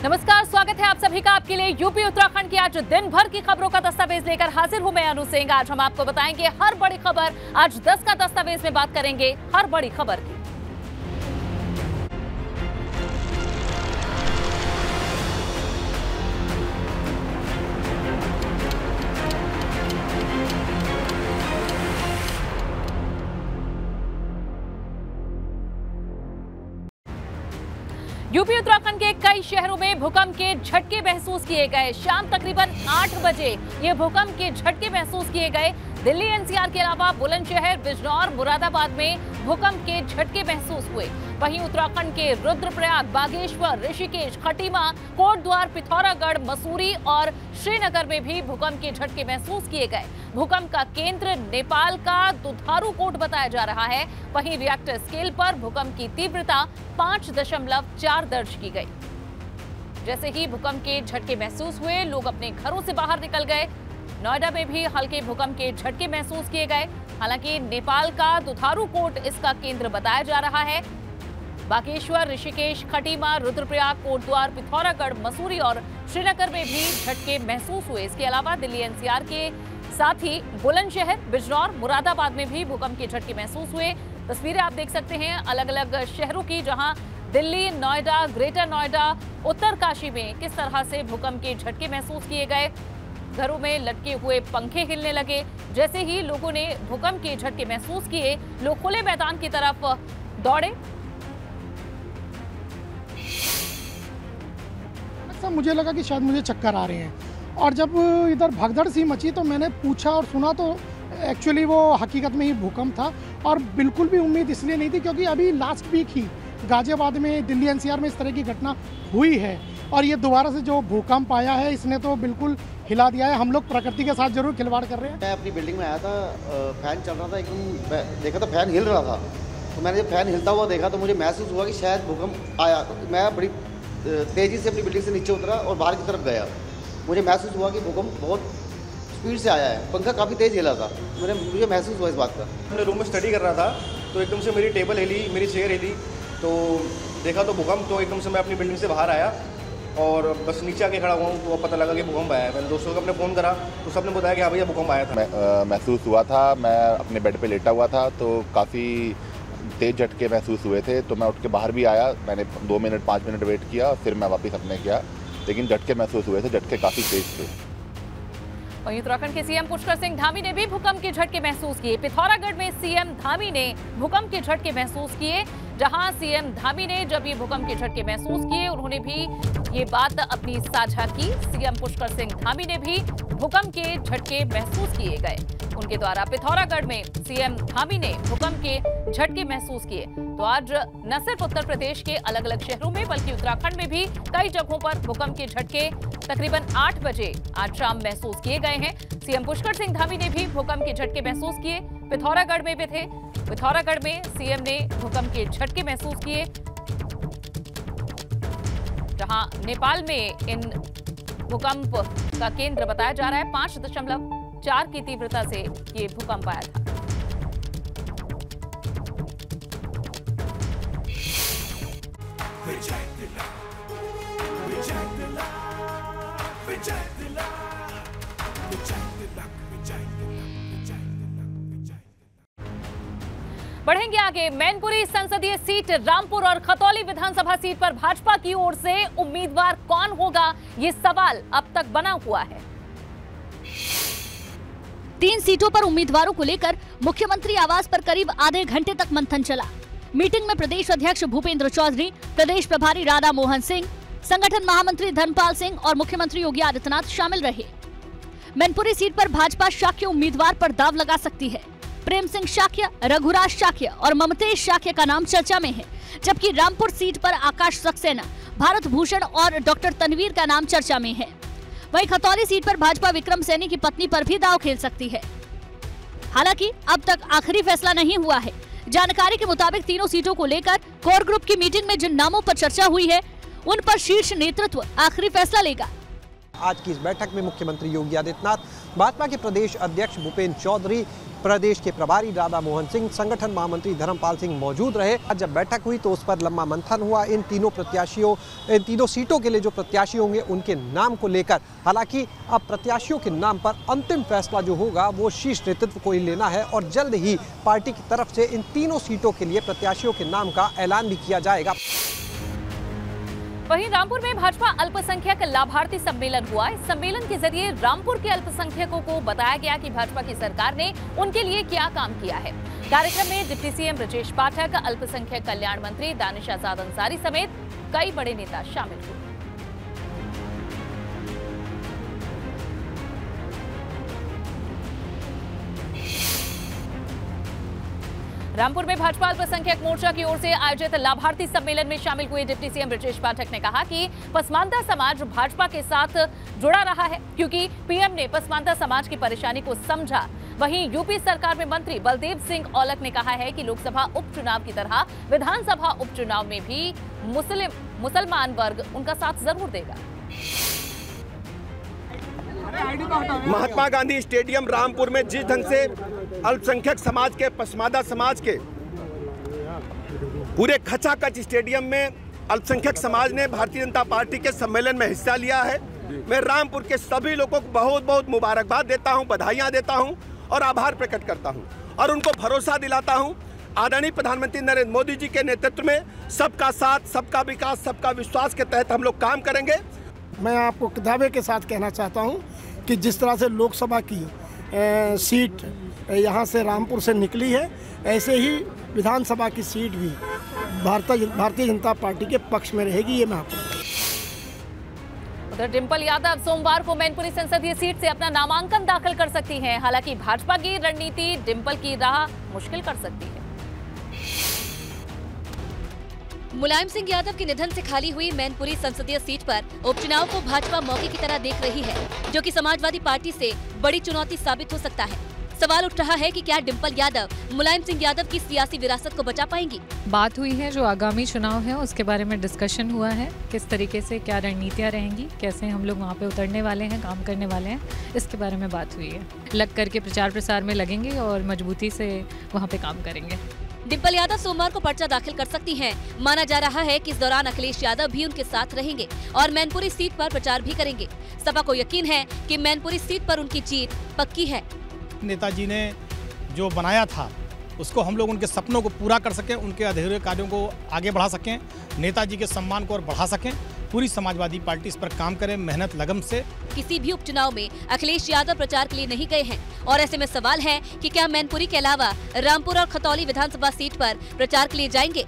नमस्कार, स्वागत है आप सभी का आपके लिए यूपी उत्तराखंड की आज दिन भर की खबरों का दस्तावेज लेकर हाजिर हूं मैं अनु सिंह। आज हम आपको बताएंगे हर बड़ी खबर। आज 10 का दस्तावेज में बात करेंगे हर बड़ी खबर की। यूपी उत्तराखंड के कई शहरों में भूकंप के झटके महसूस किए गए। शाम तकरीबन 8 बजे ये भूकंप के झटके महसूस किए गए। दिल्ली एनसीआर के अलावा बुलंदशहर, बिजनौर, मुरादाबाद में भूकंप के झटके महसूस हुए। वहीं उत्तराखंड के रुद्रप्रयाग, बागेश्वर, ऋषिकेश, खटीमा, कोटद्वार, पिथौरागढ़, मसूरी और श्रीनगर में भी भूकंप के झटके महसूस किए गए। भूकंप का केंद्र नेपाल का दुधारू कोट बताया जा रहा है। वहीं रिएक्टर स्केल पर भूकंप की तीव्रता 5.4 दर्ज की गई। जैसे ही भूकंप के झटके महसूस हुए, लोग अपने घरों से बाहर निकल गए। नोएडा में भी हल्के भूकंप के झटके महसूस किए गए। हालांकि नेपाल का दुधारू कोट इसका केंद्र बताया जा रहा है। बागेश्वर, ऋषिकेश, खटीमा, रुद्रप्रयाग, कोटद्वार, पिथौरागढ़, मसूरी और श्रीनगर में भी झटके महसूस हुए। इसके अलावा दिल्ली एनसीआर के साथ ही बुलंदशहर, बिजनौर, मुरादाबाद में भी भूकंप के झटके महसूस हुए। तस्वीरें आप देख सकते हैं अलग अलग शहरों की, जहां दिल्ली, नोएडा, ग्रेटर नोएडा, उत्तरकाशी में किस तरह से भूकंप के झटके महसूस किए गए। घरों में लटके हुए पंखे हिलने लगे। जैसे ही लोगों ने भूकंप के झटके महसूस किए, लोग खुले मैदान की तरफ दौड़े। मुझे लगा कि शायद मुझे चक्कर आ रहे हैं, और जब इधर भगदड़ सी मची तो मैंने पूछा और सुना तो एक्चुअली वो हकीकत में ही भूकंप था। और बिल्कुल भी उम्मीद इसलिए नहीं थी क्योंकि अभी लास्ट वीक ही गाजियाबाद में, दिल्ली एनसीआर में इस तरह की घटना हुई है, और ये दोबारा से जो भूकंप आया है इसने तो बिल्कुल हिला दिया है। हम लोग प्रकृति के साथ जरूर खिलवाड़ कर रहे हैं। मैं अपनी बिल्डिंग में आया था, फैन चल रहा था, एकदम देखा तो फैन हिल रहा था। तो मैंने जब फैन हिलता हुआ देखा तो मुझे महसूस हुआ कि शायद भूकंप आया। तो मैं बड़ी तेज़ी से अपनी बिल्डिंग से नीचे उतरा और बाहर की तरफ गया। मुझे महसूस हुआ कि भूकंप बहुत स्पीड से आया है। पंखा काफ़ी तेज़ हिला था। मुझे महसूस हुआ इस बात का। मैं रूम में स्टडी कर रहा था तो एकदम से मेरी टेबल हिली, मेरी चेयर हिली, तो देखा तो भूकंप। तो एकदम से मैं अपनी बिल्डिंग से बाहर आया और बस नीचे आके खड़ा हुआ हूँ तो पता लगा कि भूकंप आया है। मैंने दोस्तों को अपने फ़ोन करा तो सबने बताया कि हाँ भैया भूकंप आया था। महसूस हुआ था। मैं अपने बेड पे लेटा हुआ था तो काफ़ी तेज़ झटके महसूस हुए थे। तो मैं उठ के बाहर भी आया। मैंने 2 मिनट 5 मिनट वेट किया, फिर मैं वापस अपने गया, लेकिन झटके महसूस हुए थे। झटके काफ़ी तेज़ थे। वहीं उत्तराखंड के सीएम पुष्कर सिंह धामी ने भी भूकंप के झटके महसूस किए। पिथौरागढ़ में सीएम धामी ने भूकंप के झटके महसूस किए। जहां सीएम धामी ने जब ये भूकंप के झटके महसूस किए, उन्होंने भी ये बात अपनी साझा की। सीएम पुष्कर सिंह धामी ने भी भूकंप के झटके महसूस किए गए। उनके द्वारा पिथौरागढ़ में सीएम धामी ने भूकंप के झटके महसूस किए। तो आज न सिर्फ उत्तर प्रदेश के अलग अलग शहरों में बल्कि उत्तराखंड में भी कई जगहों पर भूकंप के झटके तकरीबन 8 बजे आज शाम महसूस किए गए हैं। सीएम पुष्कर सिंह धामी ने भी भूकंप के झटके महसूस किए। पिथौरागढ़ में भी थे। पिथौरागढ़ में सीएम ने भूकंप के झटके महसूस किए, जहां नेपाल में इन भूकंप का केंद्र बताया जा रहा है। 5.4 की तीव्रता से ये भूकंप आया था। बढ़ेंगे आगे। मैनपुरी संसदीय सीट, रामपुर और खतौली विधानसभा सीट पर भाजपा की ओर से उम्मीदवार कौन होगा, ये सवाल अब तक बना हुआ है। 3 सीटों पर उम्मीदवारों को लेकर मुख्यमंत्री आवास पर करीब आधे घंटे तक मंथन चला। मीटिंग में प्रदेश अध्यक्ष भूपेंद्र चौधरी, प्रदेश प्रभारी राधा मोहन सिंह, संगठन महामंत्री धर्मपाल सिंह और मुख्यमंत्री योगी आदित्यनाथ शामिल रहे। मैनपुरी सीट पर भाजपा शाक्य उम्मीदवार पर दाव लगा सकती है। प्रेम सिंह शाक्य, रघुराज शाक्य और ममतेश शाक्य का नाम चर्चा में है, जबकि रामपुर सीट पर आकाश सक्सेना, भारत भूषण और डॉक्टर तनवीर का नाम चर्चा में है। वहीं खतौली सीट पर भाजपा विक्रम सैनी की पत्नी पर भी दांव खेल सकती है। हालांकि अब तक आखिरी फैसला नहीं हुआ है। जानकारी के मुताबिक तीनों सीटों को लेकर कोर ग्रुप की मीटिंग में जिन नामों पर चर्चा हुई है, उन पर शीर्ष नेतृत्व आखिरी फैसला लेगा। आज की इस बैठक में मुख्यमंत्री योगी आदित्यनाथ, भाजपा के प्रदेश अध्यक्ष भूपेंद्र चौधरी, प्रदेश के प्रभारी राधा मोहन सिंह, संगठन महामंत्री धर्मपाल सिंह मौजूद रहे। आज जब बैठक हुई तो उस पर लंबा मंथन हुआ इन तीनों सीटों के लिए जो प्रत्याशी होंगे उनके नाम को लेकर। हालांकि अब प्रत्याशियों के नाम पर अंतिम फैसला जो होगा वो शीर्ष नेतृत्व को ही लेना है और जल्द ही पार्टी की तरफ से इन तीनों सीटों के लिए प्रत्याशियों के नाम का ऐलान भी किया जाएगा। वहीं रामपुर में भाजपा अल्पसंख्यक लाभार्थी सम्मेलन हुआ। इस सम्मेलन के जरिए रामपुर के अल्पसंख्यकों को बताया गया कि भाजपा की सरकार ने उनके लिए क्या काम किया है। कार्यक्रम में डिप्टी सीएम ब्रजेश पाठक, अल्पसंख्यक कल्याण मंत्री दानिश आजाद अंसारी समेत कई बड़े नेता शामिल हुए। रामपुर में भाजपा अल्पसंख्यक मोर्चा की ओर से आयोजित लाभार्थी सम्मेलन में शामिल हुए डिप्टी सीएम ब्रजेश पाठक ने कहा कि पसमानदा समाज भाजपा के साथ जुड़ा रहा है क्योंकि पीएम ने पसमानदा समाज की परेशानी को समझा। वहीं यूपी सरकार में मंत्री बलदेव सिंह औलख ने कहा है कि लोकसभा उपचुनाव की तरह विधानसभा उपचुनाव में भी मुसलमान वर्ग उनका साथ जरूर देगा। महात्मा गांधी स्टेडियम रामपुर में जिस ढंग से अल्पसंख्यक समाज के, पसमानदा समाज के पूरे खचाखच स्टेडियम में अल्पसंख्यक समाज ने भारतीय जनता पार्टी के सम्मेलन में हिस्सा लिया है। मैं रामपुर के सभी लोगों को बहुत बहुत मुबारकबाद देता हूं, बधाइयां देता हूं और आभार प्रकट करता हूं और उनको भरोसा दिलाता हूं आदरणीय प्रधानमंत्री नरेंद्र मोदी जी के नेतृत्व में सबका साथ, सबका विकास, सबका विश्वास के तहत हम लोग काम करेंगे। मैं आपको दावे के साथ कहना चाहता हूं कि जिस तरह से लोकसभा की सीट यहां से रामपुर से निकली है, ऐसे ही विधानसभा की सीट भी भारतीय जनता पार्टी के पक्ष में रहेगी। ये मैं आपको उधर डिंपल यादव सोमवार को मैनपुरी संसदीय सीट से अपना नामांकन दाखिल कर सकती हैं। हालांकि भाजपा की रणनीति डिंपल की राह मुश्किल कर सकती है। मुलायम सिंह यादव के निधन से खाली हुई मैनपुरी संसदीय सीट पर उपचुनाव को भाजपा मौके की तरह देख रही है, जो कि समाजवादी पार्टी से बड़ी चुनौती साबित हो सकता है। सवाल उठ रहा है कि क्या डिंपल यादव मुलायम सिंह यादव की सियासी विरासत को बचा पाएंगी। बात हुई है, जो आगामी चुनाव है उसके बारे में डिस्कशन हुआ है, किस तरीके से क्या रणनीतियाँ रहेंगी, कैसे हम लोग वहाँ पे उतरने वाले हैं, काम करने वाले हैं, इसके बारे में बात हुई है। लग करके प्रचार प्रसार में लगेंगे और मजबूती से वहाँ पे काम करेंगे। डिंपल यादव सोमवार को पर्चा दाखिल कर सकती हैं। माना जा रहा है कि इस दौरान अखिलेश यादव भी उनके साथ रहेंगे और मैनपुरी सीट पर प्रचार भी करेंगे। सपा को यकीन है कि मैनपुरी सीट पर उनकी जीत पक्की है। नेताजी ने जो बनाया था उसको हम लोग उनके सपनों को पूरा कर सकें, उनके अधूरे कार्यों को आगे बढ़ा सकें, नेताजी के सम्मान को और बढ़ा सकें। पूरी समाजवादी पार्टी इस पर काम करे मेहनत लगन से। किसी भी उपचुनाव में अखिलेश यादव प्रचार के लिए नहीं गए हैं और ऐसे में सवाल है कि क्या मैनपुरी के अलावा रामपुर और खतौली विधानसभा सीट पर प्रचार के लिए जाएंगे।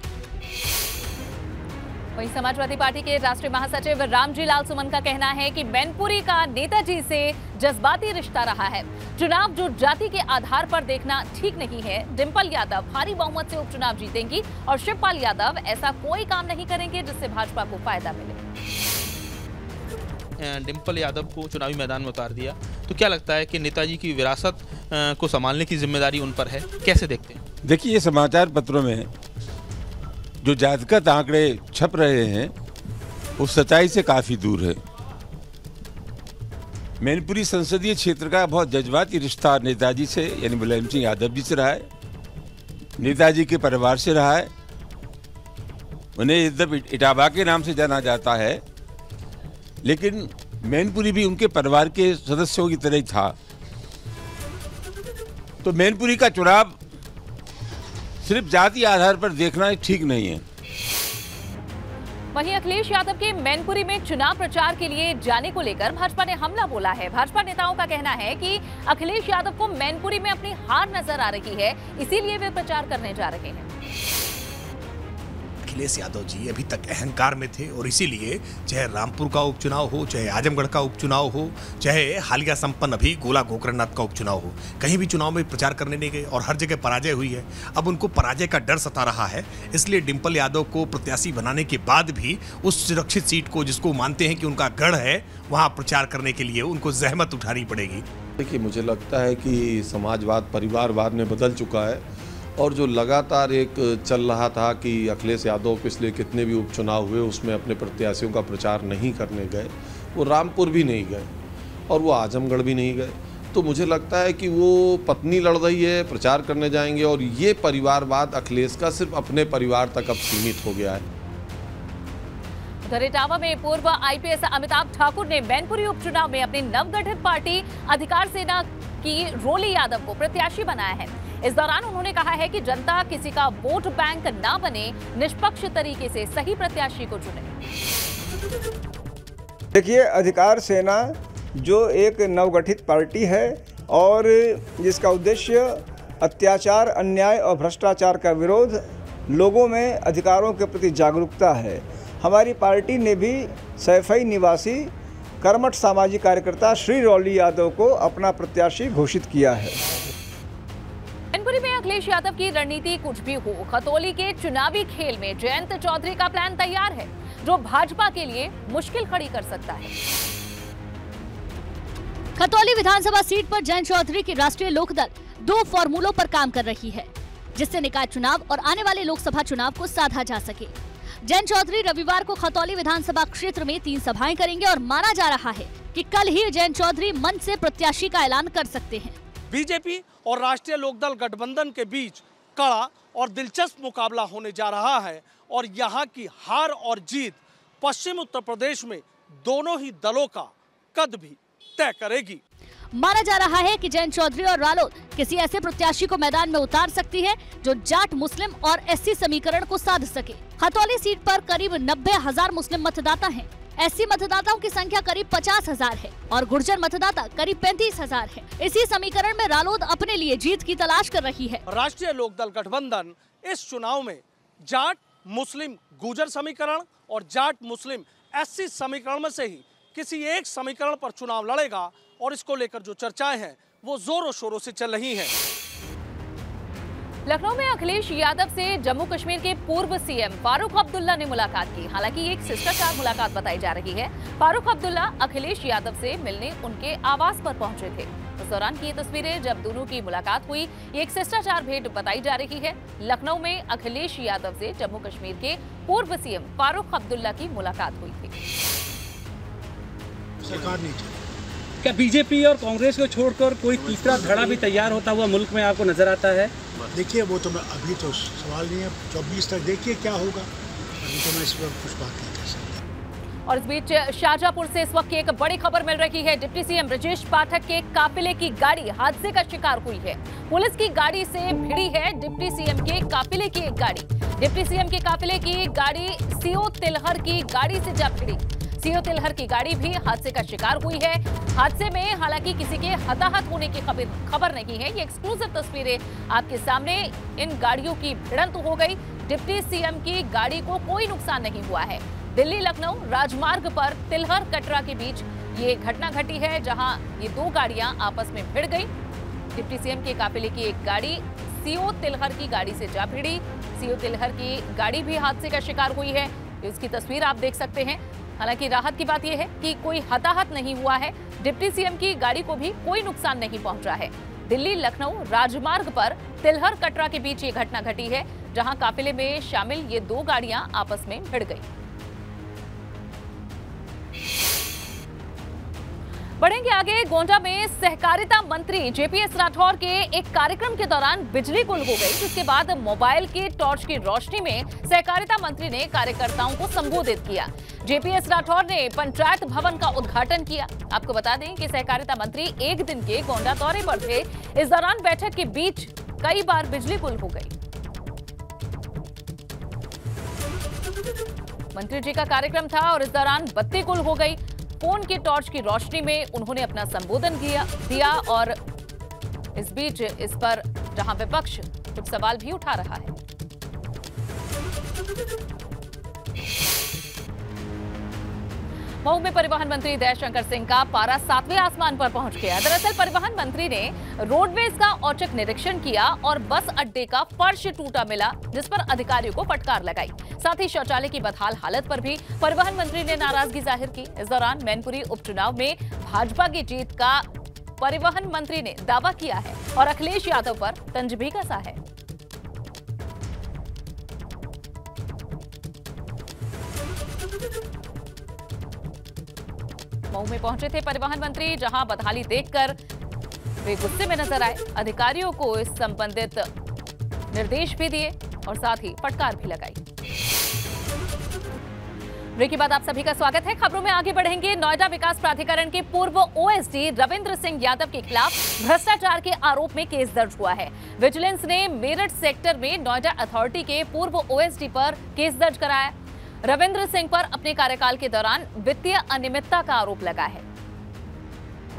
वहीं समाजवादी पार्टी के राष्ट्रीय महासचिव रामजी लाल सुमन का कहना है कि मैनपुरी का नेताजी से जज्बाती रिश्ता रहा है। चुनाव जो जाति के आधार पर देखना ठीक नहीं है। डिंपल यादव भारी बहुमत से उपचुनाव जीतेंगी और शिवपाल यादव ऐसा कोई काम नहीं करेंगे जिससे भाजपा को फायदा मिले। डिंपल यादव को चुनावी मैदान में उतार दिया तो क्या लगता है कि नेताजी की विरासत को संभालने की जिम्मेदारी उन पर है, कैसे देखते हैं? देखिए, ये समाचार पत्रों में जो जातिगत आंकड़े छप रहे हैं वो सच्चाई से काफ़ी दूर है। मैनपुरी संसदीय क्षेत्र का बहुत जज्बाती रिश्ता नेताजी से यानी मुलायम सिंह यादव जी से रहा है, नेताजी के परिवार से रहा है। उन्हें यद्यपि इटावा के नाम से जाना जाता है, लेकिन मैनपुरी भी उनके परिवार के सदस्यों की तरह ही था। तो मैनपुरी का चुनाव सिर्फ जाति आधार पर देखना ठीक नहीं है। वहीं अखिलेश यादव के मैनपुरी में चुनाव प्रचार के लिए जाने को लेकर भाजपा ने हमला बोला है। भाजपा नेताओं का कहना है कि अखिलेश यादव को मैनपुरी में अपनी हार नजर आ रही है, इसीलिए वे प्रचार करने जा रहे हैं। अखिलेश यादव जी अभी तक अहंकार में थे और इसीलिए चाहे रामपुर का उपचुनाव हो, चाहे आजमगढ़ का उपचुनाव हो, चाहे हालिया संपन्न अभी गोला गोकरणनाथ का उपचुनाव हो, कहीं भी चुनाव में प्रचार करने नहीं गए और हर जगह पराजय हुई है। अब उनको पराजय का डर सता रहा है, इसलिए डिंपल यादव को प्रत्याशी बनाने के बाद भी उस सुरक्षित सीट को जिसको मानते हैं कि उनका गढ़ है, वहाँ प्रचार करने के लिए उनको जहमत उठानी पड़ेगी। देखिए, मुझे लगता है कि समाजवाद परिवारवाद में बदल चुका है और जो लगातार एक चल रहा था कि अखिलेश यादव पिछले कितने भी उपचुनाव हुए उसमें अपने प्रत्याशियों का प्रचार नहीं करने गए, वो रामपुर भी नहीं गए और वो आजमगढ़ भी नहीं गए। तो मुझे लगता है कि वो पत्नी लड़ रही है, प्रचार करने जाएंगे और ये परिवारवाद अखिलेश का सिर्फ अपने परिवार तक अब सीमित हो गया है। उधर इटावा में पूर्व आईपीएस अमिताभ ठाकुर ने मैनपुरी उपचुनाव में अपनी नवगठित पार्टी अधिकार सेना की रोली यादव को प्रत्याशी बनाया है। इस दौरान उन्होंने कहा है कि जनता किसी का वोट बैंक ना बने, निष्पक्ष तरीके से सही प्रत्याशी को चुने। देखिए, अधिकार सेना जो एक नवगठित पार्टी है और जिसका उद्देश्य अत्याचार, अन्याय और भ्रष्टाचार का विरोध, लोगों में अधिकारों के प्रति जागरूकता है। हमारी पार्टी ने भी सैफई निवासी कर्मठ सामाजिक कार्यकर्ता श्री रोली यादव को अपना प्रत्याशी घोषित किया है। मैनपुरी में अखिलेश यादव की रणनीति कुछ भी हो, खतौली के चुनावी खेल में जयंत चौधरी का प्लान तैयार है, जो भाजपा के लिए मुश्किल खड़ी कर सकता है। खतौली विधानसभा सीट पर जयंत चौधरी की राष्ट्रीय लोकदल 2 फॉर्मूलों पर काम कर रही है, जिससे निकाय चुनाव और आने वाले लोकसभा चुनाव को साधा जा सके। जयंत चौधरी रविवार को खतौली विधानसभा क्षेत्र में 3 सभाएं करेंगे और माना जा रहा है कि कल ही जयंत चौधरी मंच से प्रत्याशी का ऐलान कर सकते हैं। बीजेपी और राष्ट्रीय लोकदल गठबंधन के बीच कड़ा और दिलचस्प मुकाबला होने जा रहा है और यहाँ की हार और जीत पश्चिम उत्तर प्रदेश में दोनों ही दलों का कद भी तय करेगी। माना जा रहा है कि जयंत चौधरी और रालोद किसी ऐसे प्रत्याशी को मैदान में उतार सकती है जो जाट, मुस्लिम और एससी समीकरण को साध सके। खतौली सीट पर करीब 90,000 मुस्लिम मतदाता हैं। एससी मतदाताओं की संख्या करीब 50,000 है और गुर्जर मतदाता करीब 35,000 है। इसी समीकरण में रालोद अपने लिए जीत की तलाश कर रही है। राष्ट्रीय लोकदल गठबंधन इस चुनाव में जाट, मुस्लिम, गुर्जर समीकरण और जाट, मुस्लिम, एससी समीकरण में से ही किसी एक समीकरण पर चुनाव लड़ेगा और इसको लेकर जो चर्चाएं हैं वो जोरों शोरों से चल रही हैं। लखनऊ में अखिलेश यादव से जम्मू कश्मीर के पूर्व सीएम फारूक अब्दुल्ला ने मुलाकात की। हालांकि एक शिष्टाचार मुलाकात बताई जा रही है। फारूक अब्दुल्ला अखिलेश यादव से मिलने उनके आवास पर पहुंचे थे। उस दौरान की ये तस्वीरें जब दोनों की मुलाकात हुई। ये एक शिष्टाचार भेंट बताई जा रही है। लखनऊ में अखिलेश यादव से जम्मू कश्मीर के पूर्व सीएम फारूक अब्दुल्ला की मुलाकात हुई थी। सरकार नहीं चाहिए। क्या बीजेपी और कांग्रेस को छोड़कर कोई तीसरा धड़ा भी तैयार होता हुआ मुल्क में आपको नजर आता है? देखिए, वो तो अभी तो सवाल नहीं है। 24 तक देखिए क्या होगा। अभी तो मैं इस पर कुछ बात नहीं कर सकता। और इस बीच शाहजहांपुर से इस वक्त की एक बड़ी खबर मिल रही है। डिप्टी सीएम ब्रजेश पाठक के काफिले की गाड़ी हादसे का शिकार हुई है। पुलिस की गाड़ी से भिड़ी है डिप्टी सीएम के काफिले की एक गाड़ी। डिप्टी सीएम के काफिले की गाड़ी सीओ तिलहर की गाड़ी से जा भिड़ी। सीओ तिलहर की गाड़ी भी हादसे का शिकार हुई है। हादसे में हालांकि किसी के हताहत होने की खबर नहीं है। ये एक्सक्लूसिव तस्वीरें आपके सामने। इन गाड़ियों की भिड़ंत हो गई। डिप्टी सीएम की गाड़ी को कोई नुकसान नहीं हुआ है। दिल्ली लखनऊ राजमार्ग पर तिलहर कटरा के बीच ये घटना घटी है, जहां ये 2 गाड़ियां आपस में भिड़ गई। डिप्टी सीएम के काफिले की एक गाड़ी सीओ तिलहर की गाड़ी से जा भिड़ी। सीओ तिलहर की गाड़ी भी हादसे का शिकार हुई है। इसकी तस्वीर आप देख सकते हैं। हालांकि राहत की बात यह है कि कोई हताहत नहीं हुआ है। डिप्टी सीएम की गाड़ी को भी कोई नुकसान नहीं पहुंचा है। दिल्ली लखनऊ राजमार्ग पर तिलहर कटरा के बीच ये घटना घटी है, जहां काफिले में शामिल ये 2 गाड़ियां आपस में भिड़ गई। बढ़ेंगे आगे। गोंडा में सहकारिता मंत्री जेपीएस राठौर के एक कार्यक्रम के दौरान बिजली गुल हो गई, जिसके बाद मोबाइल के टॉर्च की रोशनी में सहकारिता मंत्री ने कार्यकर्ताओं को संबोधित किया। जेपीएस राठौर ने पंचायत भवन का उद्घाटन किया। आपको बता दें कि सहकारिता मंत्री एक दिन के गोंडा दौरे पर थे। इस दौरान बैठक के बीच कई बार बिजली गुल हो गई। मंत्री जी का कार्यक्रम था और इस दौरान बत्ती गुल हो गई। फोन के टॉर्च की रोशनी में उन्होंने अपना संबोधन दिया और इस बीच इस पर जहां विपक्ष कुछ सवाल भी उठा रहा है। मऊ में परिवहन मंत्री दयाशंकर सिंह का पारा 7वें आसमान पर पहुंच गया। दरअसल परिवहन मंत्री ने रोडवेज का औचक निरीक्षण किया और बस अड्डे का फर्श टूटा मिला, जिस पर अधिकारियों को फटकार लगाई। साथ ही शौचालय की बदहाल हालत पर भी परिवहन मंत्री ने नाराजगी जाहिर की। इस दौरान मैनपुरी उपचुनाव में भाजपा की जीत का परिवहन मंत्री ने दावा किया है और अखिलेश यादव पर तंज भी कसा है। मऊ में पहुंचे थे परिवहन मंत्री, जहां बदहाली देखकर वे गुस्से में नजर आए। अधिकारियों को इस संबंधित निर्देश भी दिए और साथ ही फटकार भी लगाई। ब्रेक के बाद आप सभी का स्वागत है। खबरों में आगे बढ़ेंगे। नोएडा विकास प्राधिकरण के पूर्व ओएसडी रविंद्र सिंह यादव के खिलाफ भ्रष्टाचार के आरोप में केस दर्ज हुआ है। विजिलेंस ने मेरठ सेक्टर में नोएडा अथॉरिटी के पूर्व ओएसडी पर केस दर्ज कराया। रविंद्र सिंह पर अपने कार्यकाल के दौरान वित्तीय अनियमितता का आरोप लगा है।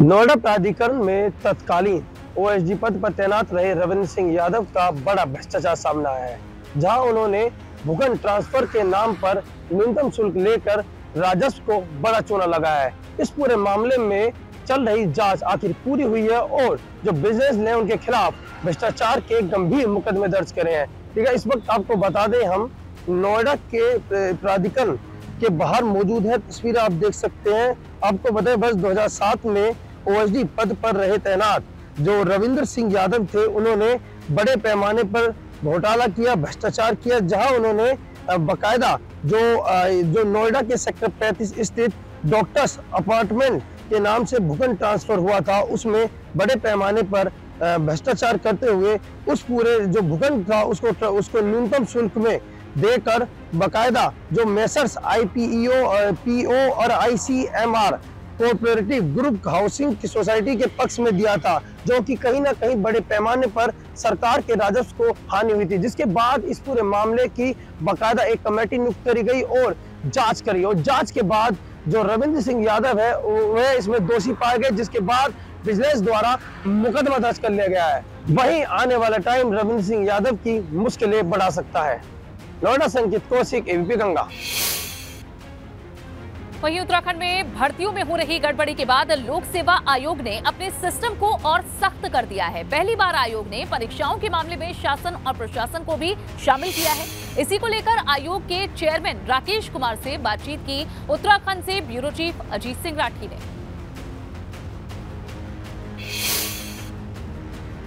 नोएडा प्राधिकरण में तत्कालीन ओएसडी पद पर तैनात रहे रविंद्र सिंह यादव का बड़ा भ्रष्टाचार सामने आया है, जहां उन्होंने भूखंड ट्रांसफर के नाम पर न्यूनतम शुल्क लेकर राजस्व को बड़ा चूना लगाया है। इस पूरे मामले में चल रही जांच आखिर पूरी हुई है और जो बिजनेस ने उनके खिलाफ भ्रष्टाचार के गंभीर मुकदमे दर्ज करे हैं। ठीक है, इस वक्त आपको बता दें हम नोएडा के प्राधिकरण के बाहर मौजूद है। तस्वीर आप देख सकते हैं। आपको बताएं वर्ष 2007 में ओएसडी पद पर रहे तैनात जो रविंद्र सिंह यादव थे, उन्होंने बड़े पैमाने पर घोटाला किया, भ्रष्टाचार किया, जहां उन्होंने बकायदा जो नोएडा के सेक्टर 35 स्थित डॉक्टर्स अपार्टमेंट के नाम से भूखंड ट्रांसफर हुआ था, उसमें बड़े पैमाने पर भ्रष्टाचार करते हुए उस पूरे जो भूखंड था उसको न्यूनतम शुल्क में देकर बकायदा जो मेसर्स IPEO, PO और ICMR कोऑपरेटिव ग्रुप हाउसिंग की सोसाइटी के पक्ष में दिया था, जो कि कहीं ना कहीं बड़े पैमाने पर सरकार के राजस्व को हानि हुई थी। जिसके बाद इस पूरे मामले की बकायदा एक कमेटी नियुक्त करी गई और जांच करी, और जांच के बाद जो रविंद्र सिंह यादव है वह इसमें दोषी पाए गए, जिसके बाद विजिलेंस द्वारा मुकदमा दर्ज कर लिया गया है। वहीं आने वाला टाइम रविंद्र सिंह यादव की मुश्किलें बढ़ा सकता है। नोएडा से अंकित कौशिक, ABP गंगा। वहीं उत्तराखंड में भर्तियों में हो रही गड़बड़ी के बाद लोक सेवा आयोग ने अपने सिस्टम को और सख्त कर दिया है। पहली बार आयोग ने परीक्षाओं के मामले में शासन और प्रशासन को भी शामिल किया है। इसी को लेकर आयोग के चेयरमैन राकेश कुमार से बातचीत की उत्तराखंड से ब्यूरो चीफ अजीत सिंह राठी ने।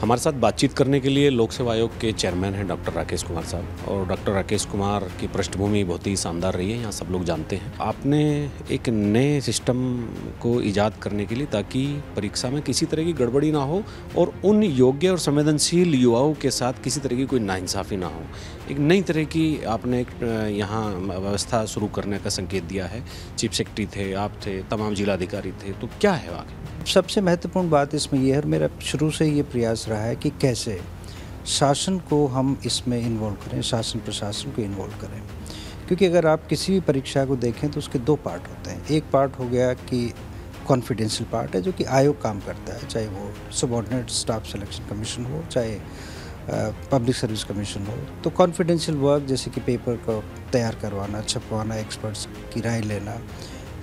हमारे साथ बातचीत करने के लिए लोक सेवा आयोग के चेयरमैन हैं डॉक्टर राकेश कुमार साहब, और डॉक्टर राकेश कुमार की पृष्ठभूमि बहुत ही शानदार रही है, यहाँ सब लोग जानते हैं। आपने एक नए सिस्टम को ईजाद करने के लिए, ताकि परीक्षा में किसी तरह की गड़बड़ी ना हो और उन योग्य और संवेदनशील युवाओं के साथ किसी तरह की कोई नाइंसाफ़ी ना हो, एक नई तरह की आपने यहाँ व्यवस्था शुरू करने का संकेत दिया है। चीफ सेक्रेटरी थे, आप थे, तमाम जिलाधिकारी थे, तो क्या है आगे? सबसे महत्वपूर्ण बात इसमें यह है, मेरा शुरू से ये प्रयास रहा है कि कैसे शासन को हम इसमें इन्वॉल्व करें, शासन प्रशासन को इन्वॉल्व करें। क्योंकि अगर आप किसी भी परीक्षा को देखें तो उसके दो पार्ट होते हैं। एक पार्ट हो गया कि कॉन्फिडेंशियल पार्ट है, जो कि आयोग काम करता है, चाहे वो सबऑर्डिनेट स्टाफ सिलेक्शन कमीशन हो, चाहे पब्लिक सर्विस कमीशन हो। तो कॉन्फिडेंशियल वर्क जैसे कि पेपर को तैयार करवाना, छपवाना, एक्सपर्ट्स की राय लेना,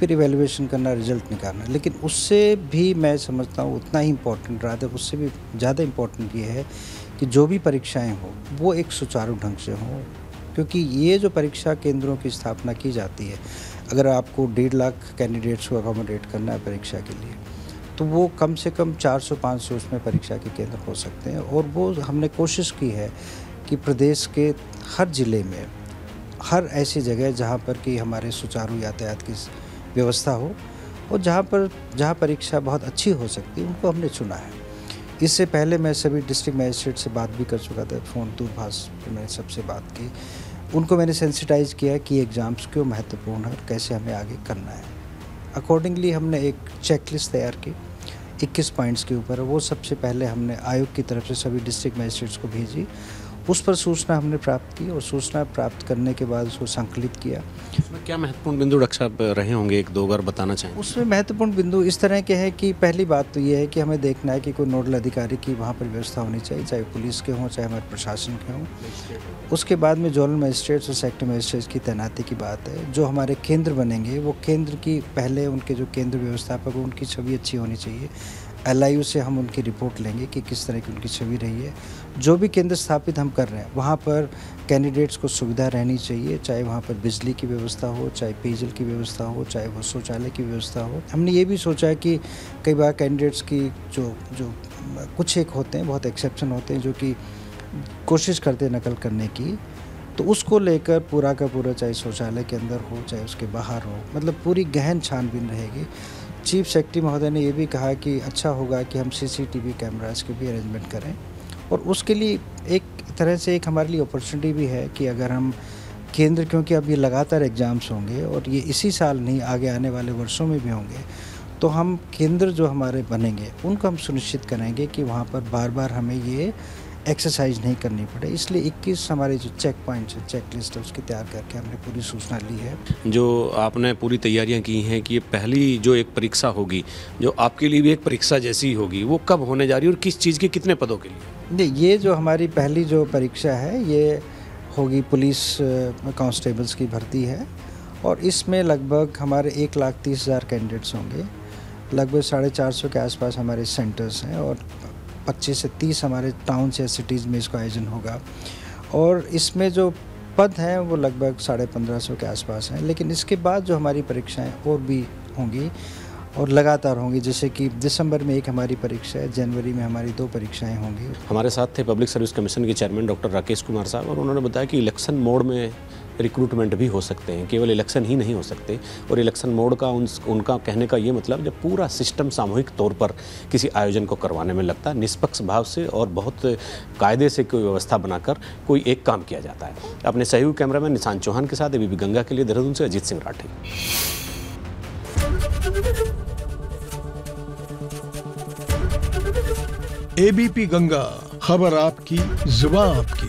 फिर इवैल्यूएशन करना, रिजल्ट निकालना। लेकिन उससे भी मैं समझता हूँ उतना ही इम्पोर्टेंट, रादर उससे भी ज़्यादा इम्पोर्टेंट ये है कि जो भी परीक्षाएं हो वो एक सुचारू ढंग से हों। क्योंकि ये जो परीक्षा केंद्रों की स्थापना की जाती है, अगर आपको 1.5 लाख कैंडिडेट्स को अकोमोडेट करना है परीक्षा के लिए, तो वो कम से कम 400-500 उसमें परीक्षा के केंद्र हो सकते हैं। और वो हमने कोशिश की है कि प्रदेश के हर ज़िले में, हर ऐसी जगह जहाँ पर कि हमारे सुचारू यातायात की व्यवस्था हो और जहाँ परीक्षा बहुत अच्छी हो सकती है, उनको हमने चुना है। इससे पहले मैं सभी डिस्ट्रिक्ट मजिस्ट्रेट से बात भी कर चुका था, फ़ोन दूरभाष पर मैंने सबसे बात की। उनको मैंने सेंसिटाइज किया कि एग्ज़ाम्स क्यों महत्वपूर्ण है और कैसे हमें आगे करना है। अकॉर्डिंगली हमने एक चेकलिस्ट तैयार की 21 पॉइंट्स के ऊपर। वो सबसे पहले हमने आयोग की तरफ से सभी डिस्ट्रिक्ट मजिस्ट्रेट्स को भेजी, उस पर सूचना हमने प्राप्त की और सूचना प्राप्त करने के बाद उसको संकलित किया। उसमें क्या महत्वपूर्ण बिंदु डॉक्टर साहब रहे होंगे, एक दो बार बताना चाहें? उसमें महत्वपूर्ण बिंदु इस तरह के हैं कि पहली बात तो ये है कि हमें देखना है कि कोई नोडल अधिकारी की वहाँ पर व्यवस्था होनी चाहिए, चाहे पुलिस के हों, चाहे हमारे प्रशासन के हों। उसके बाद में जोनल मजिस्ट्रेट्स और सेक्टर मजिस्ट्रेट्स की तैनाती की बात है। जो हमारे केंद्र बनेंगे वो केंद्र की पहले उनके जो केंद्र व्यवस्थापक उनकी छवि अच्छी होनी चाहिए। LIU से हम उनकी रिपोर्ट लेंगे कि किस तरह की उनकी छवि रही है। जो भी केंद्र स्थापित हम कर रहे हैं वहाँ पर कैंडिडेट्स को सुविधा रहनी चाहिए, चाहे वहाँ पर बिजली की व्यवस्था हो, चाहे पेयजल की व्यवस्था हो, चाहे वो शौचालय की व्यवस्था हो। हमने ये भी सोचा है कि कई बार कैंडिडेट्स की जो कुछ एक होते हैं, बहुत एक्सेप्शन होते हैं, जो कि कोशिश करते हैं नकल करने की, तो उसको लेकर पूरा का पूरा, चाहे शौचालय के अंदर हो चाहे उसके बाहर हो, मतलब पूरी गहन छानबीन रहेगी चीफ सेक्रेटरी महोदय ने ये भी कहा कि अच्छा होगा कि हम CCTV कैमरास के भी अरेंजमेंट करें, और उसके लिए एक तरह से एक हमारे लिए अपॉर्चुनिटी भी है कि अगर हम केंद्र, क्योंकि अब ये लगातार एग्ज़ाम्स होंगे और ये इसी साल नहीं आगे आने वाले वर्षों में भी होंगे, तो हम केंद्र जो हमारे बनेंगे उनको हम सुनिश्चित करेंगे कि वहाँ पर बार बार हमें ये एक्सरसाइज नहीं करनी पड़े। इसलिए 21 हमारे जो चेक पॉइंट्स है, चेक लिस्ट है, उसकी तैयार करके हमने पूरी सूचना ली है। जो आपने पूरी तैयारियां की हैं कि ये पहली जो एक परीक्षा होगी, जो आपके लिए भी एक परीक्षा जैसी होगी, वो कब होने जा रही है और किस चीज़ के कितने पदों के लिए? नहीं, ये जो हमारी पहली जो परीक्षा है ये होगी पुलिस कांस्टेबल्स की भर्ती है, और इसमें लगभग हमारे 1,30,000 कैंडिडेट्स होंगे। लगभग 450 के आसपास हमारे सेंटर्स हैं और 25 से 30 हमारे टाउन्स या सिटीज़ में इसका आयोजन होगा। और इसमें जो पद हैं वो लगभग 1550 के आसपास हैं। लेकिन इसके बाद जो हमारी परीक्षाएं और भी होंगी और लगातार होंगी, जैसे कि दिसंबर में एक हमारी परीक्षा है, जनवरी में हमारी 2 परीक्षाएं होंगी। हमारे साथ थे पब्लिक सर्विस कमीशन के चेयरमैन डॉक्टर राकेश कुमार साहब, और उन्होंने बताया कि इलेक्शन मोड में रिक्रूटमेंट भी हो सकते हैं, केवल इलेक्शन ही नहीं हो सकते। और इलेक्शन मोड का उनका कहने का ये मतलब जब पूरा सिस्टम सामूहिक तौर पर किसी आयोजन को करवाने में लगता है, निष्पक्ष भाव से और बहुत कायदे से कोई व्यवस्था बनाकर कोई एक काम किया जाता है। अपने सहयोगी कैमरामैन निशांत चौहान के साथ एबीपी गंगा के लिए देहरादून से अजीत सिंह राठी। एबीपी गंगा, खबर आपकी, जुबान आपकी।